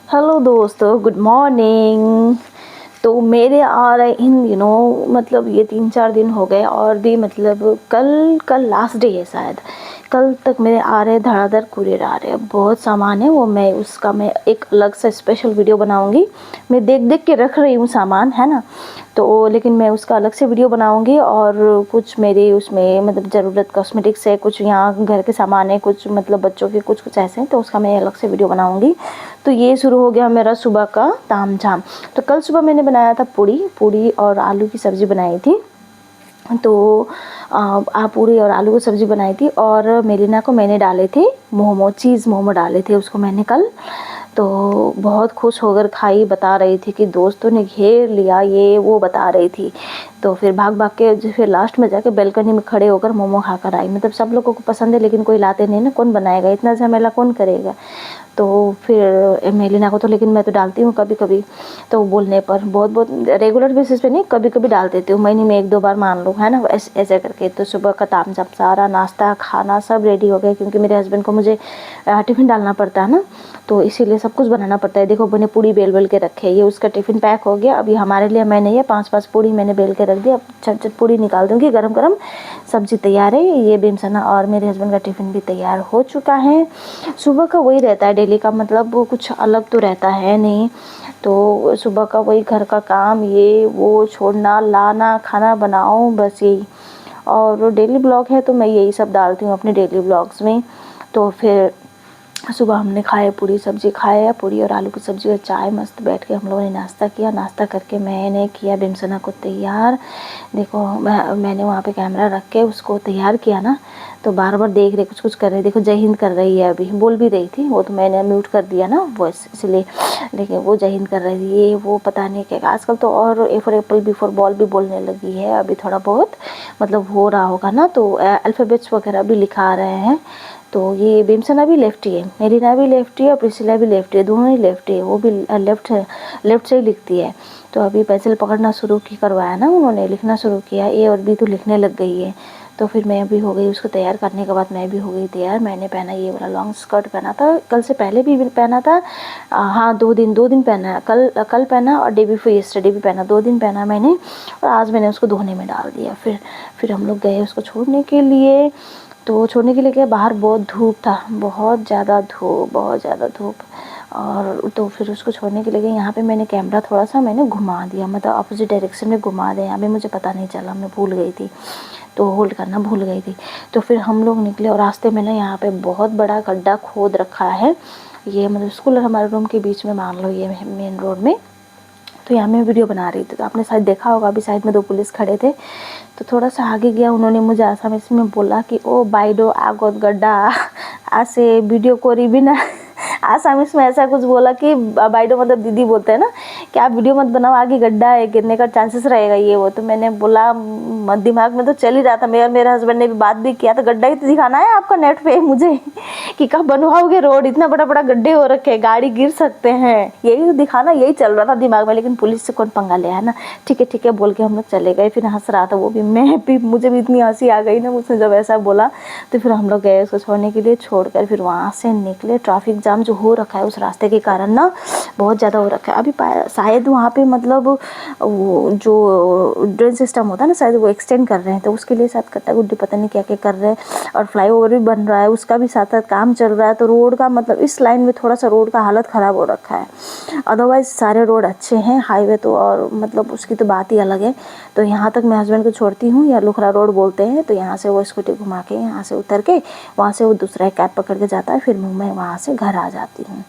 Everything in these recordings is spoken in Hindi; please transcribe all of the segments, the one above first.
हेलो दोस्तों, गुड मॉर्निंग। तो मेरे आ रहे इन दिनों मतलब ये 3-4 दिन हो गए और भी मतलब कल कल लास्ट डे है शायद। कल तक मेरे आ रहे धड़ाधड़ कुरियर आ रहे हैं। बहुत सामान है वो मैं एक अलग से स्पेशल वीडियो बनाऊंगी। मैं देख देख के रख रही हूँ सामान, है ना। तो लेकिन मैं उसका अलग से वीडियो बनाऊंगी और कुछ मेरे उसमें मतलब ज़रूरत कॉस्मेटिक्स है, कुछ यहाँ घर के सामान है, कुछ मतलब बच्चों के कुछ ऐसे हैं, तो उसका मैं अलग से वीडियो बनाऊंगी। तो ये शुरू हो गया मेरा सुबह का तामझाम। तो कल सुबह मैंने बनाया था पूड़ी पूड़ी और आलू की सब्ज़ी बनाई थी। तो पूरी और आलू की सब्ज़ी बनाई थी और मेलिना को मैंने डाले थे चीज़ मोमो डाले थे उसको मैंने कल। तो बहुत खुश होकर खाई, बता रही थी कि दोस्तों ने घेर लिया, ये वो बता रही थी। तो फिर भाग भाग के फिर लास्ट में जाके बालकनी में खड़े होकर मोमो खाकर आई। मतलब सब लोगों को पसंद है लेकिन कोई लाते नहीं ना, कौन बनाएगा, इतना झमेला कौन करेगा। तो फिर मेलिना को तो, लेकिन मैं तो डालती हूँ कभी कभी, तो बोलने पर बहुत बहुत रेगुलर बेसिस पे नहीं, कभी कभी डाल देती हूँ, महीने में 1-2 बार मान लो, है ना, ऐसे करके। तो सुबह का तामझाम सारा नाश्ता खाना सब रेडी हो गया क्योंकि मेरे हस्बैंड को मुझे टिफ़िन डालना पड़ता है ना, तो इसीलिए सब कुछ बनाना पड़ता है। देखो मैंने पूड़ी बेल बेल के रखे, ये उसका टिफ़िन पैक हो गया। अभी हमारे लिए मैंने ये 5-5 पूड़ी मैंने बेल के रख दी। अब झट पूड़ी निकाल दूँगी, गरम गरम सब्जी तैयार है। ये बेमसना और मेरे हस्बैंड का टिफ़िन भी तैयार हो चुका है। सुबह का वही रहता है डेली का, मतलब वो कुछ अलग तो रहता है नहीं। तो सुबह का वही घर का काम, ये वो छोड़ना लाना खाना बनाओ, बस यही। और डेली ब्लॉग है तो मैं यही सब डालती हूँ अपने डेली ब्लॉग्स में। तो फिर सुबह हमने खाए पूरी सब्ज़ी, खाया पूरी और आलू की सब्ज़ी और चाय, मस्त बैठ के हम लोगों ने नाश्ता किया। नाश्ता करके मैंने किया बिमसना को तैयार। देखो मैंने वहाँ पे कैमरा रख के उसको तैयार किया ना, तो बार बार देख रहे कुछ कुछ कर रहे। देखो जय हिंद कर रही है, अभी बोल भी रही थी, वो तो मैंने म्यूट कर दिया ना वॉइस इसलिए, लेकिन वो जय हिंद कर रही थी। ये वो पता नहीं क्या आजकल तो, और A for apple B for ball भी बोलने लगी है अभी, थोड़ा बहुत मतलब हो रहा होगा ना, तो अल्फ़ाबेट्स वगैरह भी लिखा रहे हैं। तो ये बेमसना भी लेफ्टी है, मेलिना भी लेफ्टी है और प्रिसिला भी लेफ्टी है, दोनों ही लेफ्टी है। वो भी लेफ्ट से ही लिखती है। तो अभी पेंसिल पकड़ना शुरू की करवाया ना उन्होंने, लिखना शुरू किया, ए और बी तो लिखने लग गई है। तो फिर मैं भी हो गई, उसको तैयार करने के बाद मैं भी हो गई तैयार। मैंने पहना ये वाला लॉन्ग स्कर्ट पहना था, कल से पहले भी पहना था। हाँ 2 दिन पहना है, कल पहना और डे बिफोर यस्टरडे भी पहना, 2 दिन पहना मैंने। और आज मैंने उसको धोने में डाल दिया। फिर हम लोग गए उसको छोड़ने के लिए। तो छोड़ने के लिए गए, बाहर बहुत धूप था, बहुत ज़्यादा धूप। और तो फिर उसको छोड़ने के लिए गए। यहाँ पे मैंने कैमरा थोड़ा सा मैंने घुमा दिया, मतलब अपोजिट डायरेक्शन में घुमा दिया। अभी मुझे पता नहीं चला, मैं भूल गई थी, तो होल्ड करना भूल गई थी। तो फिर हम लोग निकले और रास्ते में ना यहाँ पे बहुत बड़ा गड्ढा खोद रखा है। ये मतलब स्कूल और हमारे रूम के बीच में मान लो, ये मेन रोड में। तो यहाँ मैं वीडियो बना रही थी, तो आपने शायद देखा होगा, अभी साइड में 2 पुलिस खड़े थे। तो थोड़ा सा आगे गया, उन्होंने मुझे आसामीस में बोला कि ओ बाइडो आगोत गड्ढा आसे वीडियो कोरी भी ना आसामीस में ऐसा कुछ बोला कि बाइडो मतलब दीदी बोलते हैं ना, कि आप वीडियो मत बनाओ, आगे गड्ढा है, गिरने का चांसेस रहेगा ये वो। तो मैंने बोला, दिमाग में तो चल ही रहा था, मेरे हस्बैंड ने भी बात भी किया, तो गड्ढा ही तो दिखाना है आपका नेट पे मुझे कि कब बनवाओगे रोड, इतना बड़ा बड़ा गड्ढे हो रखे, गाड़ी गिर सकते हैं, यही दिखाना, यही चल रहा था दिमाग में। लेकिन पुलिस से कौन पंगा लिया, है ना। ठीक है बोल के हम लोग चले गए। फिर हंस रहा था वो भी, मैं भी, मुझे भी इतनी हंसी आ गई ना उसने जब ऐसा बोला। तो फिर हम लोग गए उसको छोड़ने के लिए, छोड़कर फिर वहाँ से निकले। ट्रैफिक जाम जो हो रखा है उस रास्ते के कारण ना, बहुत ज़्यादा हो रखा है। अभी शायद वहाँ पे मतलब वो जो ड्रेन सिस्टम होता है ना, शायद वो एक्सटेंड कर रहे हैं, तो उसके लिए शायद कट्टा गुड्डी पता नहीं क्या क्या कर रहे हैं। और फ्लाईओवर भी बन रहा है, उसका भी साथ साथ काम चल रहा है। तो रोड का मतलब इस लाइन में थोड़ा सा रोड का हालत ख़राब हो रखा है। अदरवाइज़ सारे रोड अच्छे हैं, हाईवे तो और मतलब उसकी तो बात ही अलग है। तो यहाँ तक मैं हस्बैंड को छोड़ती हूँ, या लुखरा रोड बोलते हैं। तो यहाँ से वो स्कूटी घुमा के यहाँ से उतर के वहाँ से वो दूसरा कैब पकड़ के जाता है, फिर मैं वहाँ से घर आ जाती हूँ।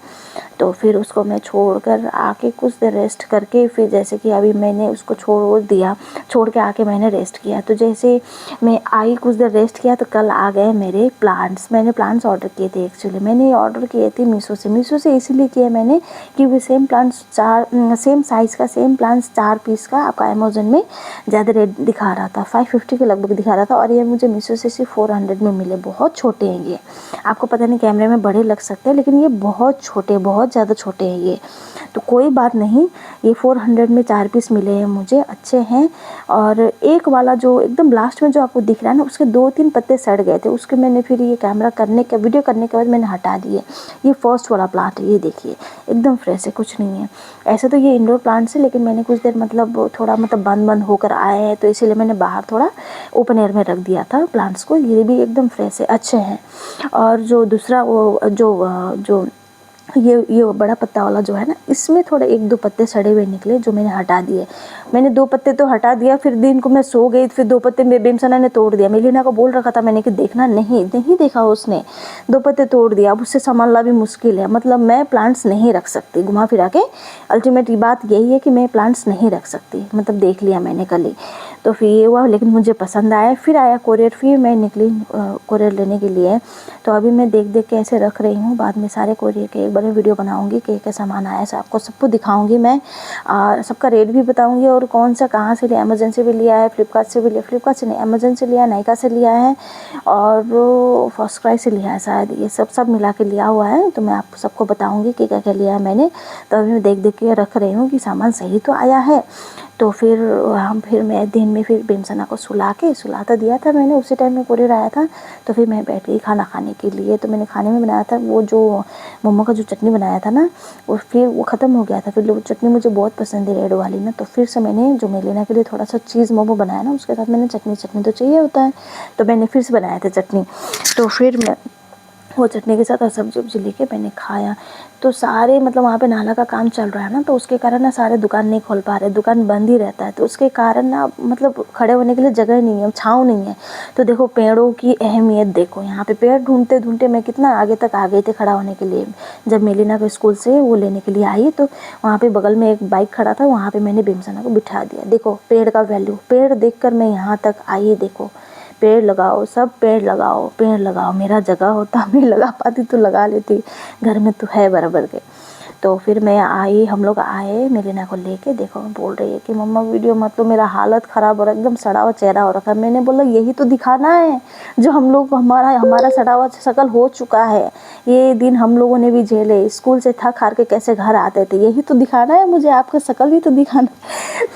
तो फिर उसको मैं छोड़कर आके कुछ देर रेस्ट करके, फिर जैसे कि अभी मैंने उसको छोड़ के आके मैंने रेस्ट किया। तो जैसे मैं आई कुछ देर रेस्ट किया, तो कल आ गए मेरे प्लांट्स। मैंने प्लांट्स ऑर्डर किए थे, एक्चुअली मैंने ऑर्डर किए थे मीशो से इसीलिए किया मैंने, क्योंकि सेम प्लांट्स सेम साइज़ का सेम प्लांट्स 4 पीस का आपका अमेज़न में ज़्यादा रेट दिखा रहा था, 550 के लगभग दिखा रहा था। और ये मुझे मीशो से सिर्फ 400 में मिले। बहुत छोटे हैं ये, आपको पता नहीं कैमरे में बड़े लग सकते हैं, लेकिन ये बहुत छोटे, बहुत ज़्यादा छोटे हैं ये। तो कोई बात नहीं, ये 400 में 4 पीस मिले हैं मुझे, अच्छे हैं। और एक वाला जो एकदम लास्ट में जो आपको दिख रहा है ना, उसके 2-3 पत्ते सड़ गए थे, उसके मैंने फिर ये कैमरा करने के वीडियो करने के बाद मैंने हटा दिए। ये फर्स्ट वाला प्लांट है, ये देखिए एकदम फ्रेश है, कुछ नहीं है। ऐसे तो ये इंडोर प्लांट्स है, लेकिन मैंने कुछ देर मतलब थोड़ा मतलब बंद होकर आए हैं, तो इसीलिए मैंने बाहर थोड़ा ओपन एयर में रख दिया था प्लांट्स को। ये भी एकदम फ्रेश है, अच्छे हैं। और जो दूसरा वो जो ये बड़ा पत्ता वाला जो है ना, इसमें थोड़े 1-2 पत्ते सड़े हुए निकले, जो मैंने हटा दिए। मैंने 2 पत्ते तो हटा दिया, फिर दिन को मैं सो गई, फिर 2 पत्ते बेमसना ने तोड़ दिया। मेलिना को बोल रखा था मैंने कि देखना, नहीं देखा उसने, 2 पत्ते तोड़ दिया। अब उससे संभालना भी मुश्किल है, मतलब मैं प्लांट्स नहीं रख सकती घुमा फिरा के। अल्टीमेट बात यही है कि मैं प्लांट्स नहीं रख सकती, मतलब देख लिया मैंने कल ही। तो फिर ये हुआ, लेकिन मुझे पसंद आया। फिर आया कोरियर, फिर मैं निकली कोरियर लेने के लिए। तो अभी मैं देख के ऐसे रख रही हूँ, बाद में सारे कोरियर के एक बड़े वीडियो बनाऊंगी कि क्या सामान आया है, आपको सबको दिखाऊंगी मैं, और सबका रेट भी बताऊंगी, और कौन सा कहाँ से लिया। अमेज़न से भी लिया है, फ्लिपकार्ट से भी लिया, फ्लिपकार्ट से नहीं अमेज़न से लिया, नायका से लिया है, और फर्स्ट क्राई से लिया है शायद। ये सब मिला के लिया हुआ है, तो मैं आपको सबको बताऊँगी कि क्या क्या लिया है मैंने। तो अभी मैं देख के रख रही हूँ कि सामान सही तो आया है। तो फिर मैं दिन में फिर बेमसना को सुला तो दिया था मैंने, उसी टाइम में कोरियर आया था। तो फिर मैं बैठ गई खाना खाने के लिए। तो मैंने खाने में बनाया था वो जो मोमो का जो चटनी बनाया था ना, वो फिर वो ख़त्म हो गया था। फिर वो चटनी मुझे बहुत पसंद है, रेड वाली ना। तो फिर से मैंने जो मेलिना के लिए थोड़ा सा चीज़ मोमो बनाया ना, उसके साथ मैंने चटनी तो चाहिए होता है, तो मैंने फिर से बनाया था चटनी। तो फिर मैं वो चटनी के साथ और सब्जी लेके मैंने खाया। तो सारे मतलब वहाँ पे नाला का काम चल रहा है ना, तो उसके कारण ना सारे दुकान नहीं खोल पा रहे, दुकान बंद ही रहता है। तो उसके कारण ना मतलब खड़े होने के लिए जगह नहीं है, छाँव नहीं है। तो देखो पेड़ों की अहमियत देखो, यहाँ पे पेड़ ढूंढते मैं कितना आगे तक आ गई थी खड़ा होने के लिए। जब मेलिना को स्कूल से वो लेने के लिए आई, तो वहाँ पे बगल में एक बाइक खड़ा था, वहाँ पे मैंने बेमसना को बिठा दिया। देखो पेड़ का वैल्यू, पेड़ देख कर मैं यहाँ तक आई। देखो पेड़ लगाओ, सब पेड़ लगाओ। मेरा जगह होता मैं लगा पाती तो लगा लेती, घर में तो है बराबर के। तो फिर मैं आई, हम लोग आए मेलिना को लेके। देखो बोल रही है कि मम्मा वीडियो मत लो, मेरा हालत ख़राब हो रहा है, एकदम सड़ा हुआ चेहरा हो रखा है। मैंने बोला यही तो दिखाना है, जो हम लोग हमारा सड़ा हुआ शक्ल हो चुका है। ये दिन हम लोगों ने भी झेले, स्कूल से थक हार के कैसे घर आते थे, यही तो दिखाना है मुझे, आपका शक्ल ही तो दिखाना।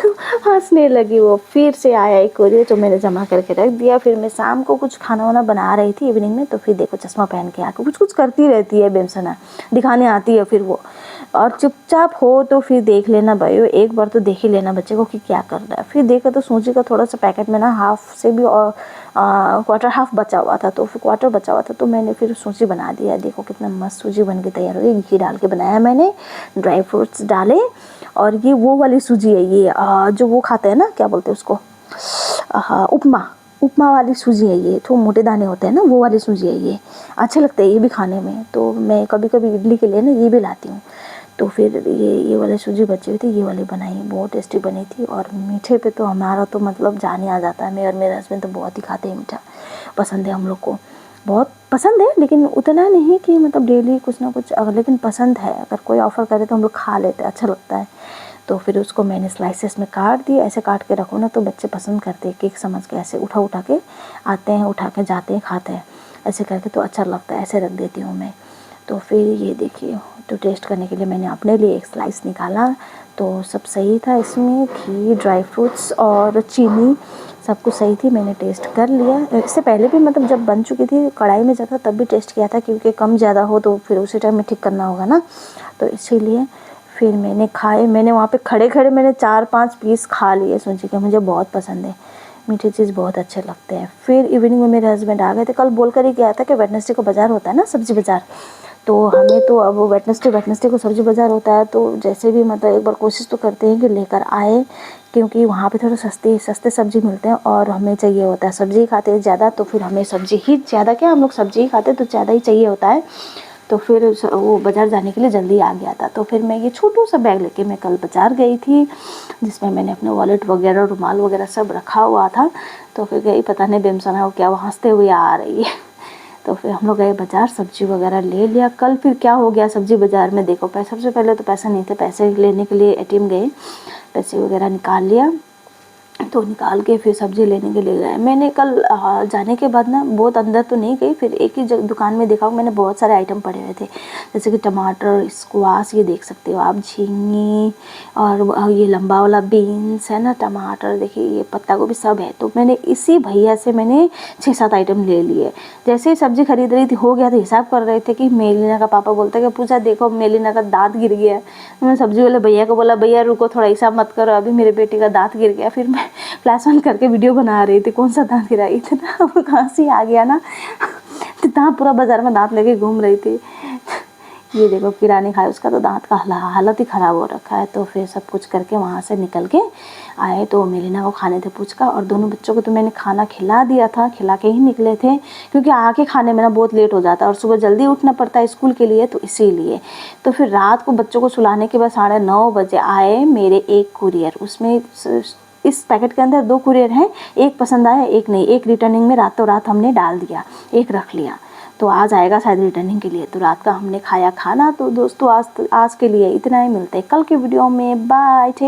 तो हंसने लगी वो। फिर से आया एक कोरियर, जो मैंने जमा करके रख दिया। फिर मैं शाम को कुछ खाना वाना बना रही थी इवनिंग में। तो फिर देखो चश्मा पहन के आके कुछ करती रहती है बेमसना, दिखाने आती है फिर वो। और चुपचाप हो तो फिर देख लेना भाई, एक बार तो देख ही लेना बच्चे को कि क्या कर रहा है। फिर देखा तो सूजी का थोड़ा सा पैकेट में ना हाफ से भी और क्वार्टर हाफ बचा हुआ था, तो फिर क्वार्टर बचा हुआ था, तो मैंने फिर सूजी बना दिया। देखो कितना मस्त सूजी बन के तैयार हो गई, घी डाल के बनाया मैंने, ड्राई फ्रूट्स डाले। और ये वो वाली सूजी है, ये जो वो खाते हैं ना, क्या बोलते हैं उसको, उपमा वाली सूजी है ये, तो मोटे दाने होते हैं ना, वो वाली सूजी है ये। अच्छे लगते हैं ये भी खाने में, तो मैं कभी कभी इडली के लिए ना ये भी लाती हूँ। तो फिर ये वाली सूजी बची हुई थी, ये वाली बनाई, बहुत टेस्टी बनी थी। और मीठे पे तो हमारा तो मतलब जान ही आ जाता है, मैं और मेरे हस्बैंड तो बहुत ही खाते हैं मीठा, पसंद है हम लोग को, बहुत पसंद है। लेकिन उतना नहीं कि मतलब डेली कुछ ना कुछ, लेकिन पसंद है। अगर कोई ऑफ़र करे तो हम लोग खा लेते हैं, अच्छा लगता है। तो फिर उसको मैंने स्लाइसेस में काट दिया। ऐसे काट के रखो ना तो बच्चे पसंद करते हैं, केक समझ के ऐसे उठा के आते हैं, उठा के जाते हैं, खाते हैं, ऐसे करके तो अच्छा लगता है। ऐसे रख देती हूँ मैं। तो फिर ये देखिए, तो टेस्ट करने के लिए मैंने अपने लिए एक स्लाइस निकाला, तो सब सही था इसमें, घी, ड्राई फ्रूट्स और चीनी सब कुछ सही थी। मैंने टेस्ट कर लिया। इससे पहले भी मतलब जब बन चुकी थी कढ़ाई में ज़्यादा, तब भी टेस्ट किया था, क्योंकि कम ज़्यादा हो तो फिर उसी टाइम में ठीक करना होगा ना, तो इसीलिए फिर मैंने खाए। मैंने वहाँ पे खड़े मैंने 4-5 पीस खा लिए सूजी के, मुझे बहुत पसंद है, मीठी चीज़ बहुत अच्छे लगते हैं। फिर इवनिंग में मेरे हस्बैंड आ गए थे, कल बोल कर ही गया था कि वेडनेसडे को बाज़ार होता है ना, सब्ज़ी बाज़ार। तो हमें तो अब वेडनेसडे को सब्ज़ी बाज़ार होता है, तो जैसे भी मतलब एक बार कोशिश तो करते हैं कि लेकर आए, क्योंकि वहाँ पे थोड़ा सस्ते सब्ज़ी मिलते हैं, और हमें चाहिए होता है, सब्ज़ी खाते हैं ज़्यादा, तो फिर हमें सब्ज़ी ही ज़्यादा, क्या हम लोग सब्ज़ी ही खाते हैं तो ज़्यादा ही चाहिए होता है। तो फिर वो बाज़ार जाने के लिए जल्दी आ गया था। तो फिर मैं ये छोटू सा बैग लेके मैं कल बाज़ार गई थी, जिसमें मैंने अपने वॉलेट वगैरह, रुमाल वगैरह सब रखा हुआ था। तो फिर गई, पता नहीं बेमसना वो क्या, वो हंसते हुए आ रही है। तो फिर हम लोग गए बाज़ार, सब्ज़ी वगैरह ले लिया। कल फिर क्या हो गया सब्ज़ी बाज़ार में, देखो सबसे पहले तो पैसा नहीं थे, पैसे लेने के लिए ATM गए, पैसे वगैरह निकाल लिया। तो निकाल के फिर सब्ज़ी लेने के लिए गए। मैंने कल जाने के बाद ना बहुत अंदर तो नहीं गई, फिर एक ही दुकान में देखा, मैंने बहुत सारे आइटम पड़े हुए थे, जैसे कि टमाटर, स्क्वाश, ये देख सकते हो आप, झींगी, और ये लंबा वाला बीन्स है ना, टमाटर देखिए, ये पत्ता गोभी सब है। तो मैंने इसी भैया से मैंने 6-7 आइटम ले लिए। जैसे ही सब्ज़ी खरीद रही थी, हो गया, तो हिसाब कर रहे थे कि मेलिना का पापा बोलता है कि पूजा देखो मेलिना का दाँत गिर गया है। मैंने सब्ज़ी वाले भैया को बोला, भैया रुको थोड़ा, हिसाब मत करो, अभी मेरे बेटे का दाँत गिर गया। फिर मैं फ्लैश ऑन करके वीडियो बना रही थी, कौन सा दांत गिरा, इतना हंसी आ गया ना, इतना पूरा बाजार में दांत लेके घूम रही थी। ये देखो किराने खाए, उसका तो दांत का हालत ही ख़राब हो रखा है। तो फिर सब कुछ करके वहाँ से निकल के आए, तो मेलिना को खाने थे पुचका, और दोनों बच्चों को तो मैंने खाना खिला दिया था, खिला के ही निकले थे, क्योंकि आके खाने में ना बहुत लेट हो जाता है और सुबह जल्दी उठना पड़ता है स्कूल के लिए, तो इसीलिए। तो फिर रात को बच्चों को सुलाने के बाद 9:30 बजे आए मेरे एक कुरियर, उसमें इस पैकेट के अंदर 2 कुरियर हैं, एक पसंद आया, एक नहीं, एक रिटर्निंग में रातों रात हमने डाल दिया, एक रख लिया, तो आज आएगा शायद रिटर्निंग के लिए। तो रात का हमने खाया खाना। तो दोस्तों आज के लिए इतना ही, मिलते हैं कल के वीडियो में, बाय, टेक